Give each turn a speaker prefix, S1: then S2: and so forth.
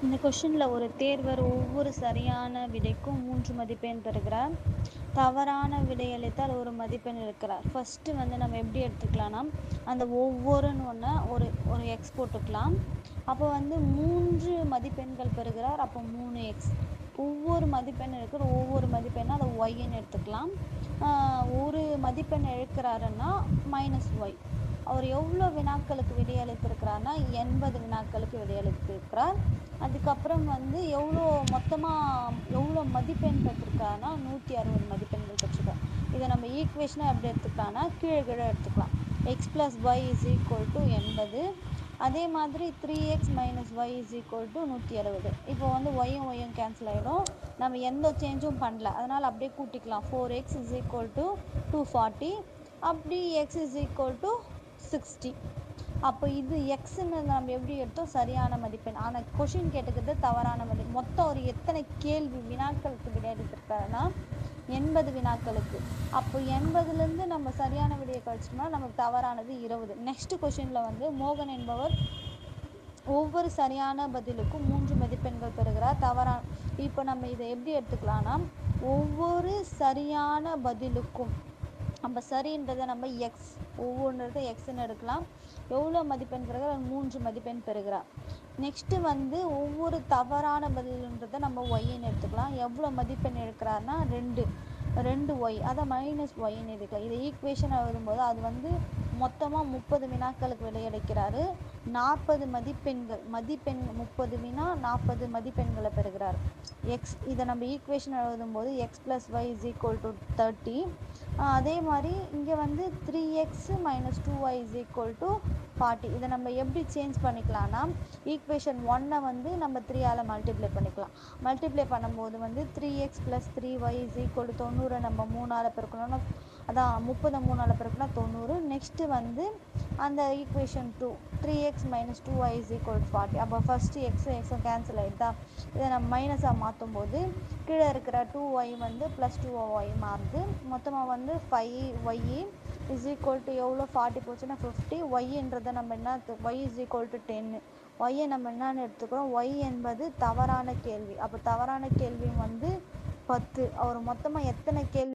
S1: இந்த கொஸ்டின்ல ஒரு தேர்வர் ஒவ்வொரு சரியான விடைக்கும் 3 மதிப்பெண் பெறுகிறார். தவறான விடையளித்தால் 1 மதிப்பெண் இருக்கிறார். ஃபர்ஸ்ட் நம்ம எப்படி எடுத்துக்கலாம்னா, அந்த ஒவ்வொருன்னு ஒரு ஒரு எக்ஸ் போட்டுக்கலாம். அப்போ 3 மதிப்பெண்கள் பெறுகிறார். அப்போ 3x. ஒவ்வொரு மதிப்பெண் இருக்கிற ஒவ்வொரு மதிப்பெண்ணா அதை ஒய்ன்னு எடுத்துக்கலாம். ஒரு மதிப்பெண் இழக்கிறாருன்னா -y. அவர் எவ்வளோ வினாக்களுக்கு விடையளித்திருக்கிறார்னா 80 வினாக்களுக்கு விடையளித்திருக்கிறார். அதுக்கப்புறம் எவ்வளோ மொத்தமாக எவ்வளோ மதிப்பெண் பெற்றிருக்காருன்னா 160 மதிப்பெண்கள் பெற்றிருக்கார். இதை நம்ம ஈக்குவேஷனாக எப்படி எடுத்துக்கலாம்னா கீழே எடுத்துக்கலாம். x + y = 80. அதே மாதிரி 3x - y = 160. இப்போ ஒய்யும் ஒய்யும் கேன்சல் ஆகிடும். நம்ம எந்த சேஞ்சும் பண்ணல, அதனால் அப்படியே கூட்டிக்கலாம். 4x = 240. அப்படி x = 60. அப்போ இது எக்ஸ்ன்னு நம்ம எப்படி எடுத்தோம், சரியான மதிப்பெண். ஆனால் கொஷின் கேட்டுக்கிறது தவறான மதிப்பெண். மொத்தம் ஒரு எத்தனை கேள்வி வினாக்களுக்கு விடையளித்திருக்காருன்னா 80 வினாக்களுக்கு. அப்போ 80லேருந்து நம்ம சரியான விடையை கழிச்சோம்னா நமக்கு தவறானது 20. நெக்ஸ்ட் கொஷினில் மோகன் என்பவர் ஒவ்வொரு சரியான பதிலுக்கும் 3 மதிப்பெண்கள் பெறுகிறார். தவறான. இப்போ நம்ம இதை எப்படி எடுத்துக்கலாம்னா, ஒவ்வொரு சரியான பதிலுக்கும் நம்ம சரின்றதை நம்ம எக்ஸ், ஒவ்வொன்றதை எக்ஸ்ன்னு எடுக்கலாம். எவ்வளோ மதிப்பெண் பெறுகிறார்? 3 மதிப்பெண் பெறுகிறார். நெக்ஸ்ட்டு ஒவ்வொரு தவறான பதிலுன்றதை நம்ம ஒய்ன்னு எடுத்துக்கலாம். எவ்வளோ மதிப்பெண் எடுக்கிறாருன்னா 2 ஒய், அதை -yன்னு எடுக்கலாம். இதை ஈக்குவேஷன் எழுதும்போது அது மொத்தமாக 30 வினாக்களுக்கு விடையளிக்கிறாரு. 40 மதிப்பெண்கள் 30 வினா 40 மதிப்பெண்களை பெறுகிறார். எக்ஸ், இதை நம்ம ஈக்குவேஷன் எழுதும்போது x + y = 30. அதே மாதிரி இங்கே 3x - 2y = 40. இதை நம்ம எப்படி சேஞ்ச் பண்ணிக்கலாம்னா, ஈக்குவேஷன் 1 நம்ம 3ஆல் மல்டிப்ளை பண்ணிக்கலாம். மல்டிப்ளை பண்ணும்போது 3x + 3y = 90. நம்ம 3ஆல் பெருக்கணும்னா, அதான் 30 3ஆல் பெருக்கணும்னா 90. நெக்ஸ்ட்டு அந்த ஈக்குவேஷன் 2 3x - 2y = 40. அப்போ ஃபஸ்ட்டு எக்ஸும் கேன்சல் ஆகிடுதா. இதை நம்ம மைனஸாக மாற்றும் போது கீழே இருக்கிற 2y +2y மாறுது. மொத்தமாக 5y = எவ்வளோ, 40 போச்சுன்னா 50. ஒய்ன்றதை நம்ம என்ன, y = 10. ஒய்யை நம்ம என்னன்னு எடுத்துக்கிறோம், y என்பது தவறான கேள்வி. அப்போ தவறான கேள்வி 10. அவர் மொத்தமாக எத்தனை கேள்வி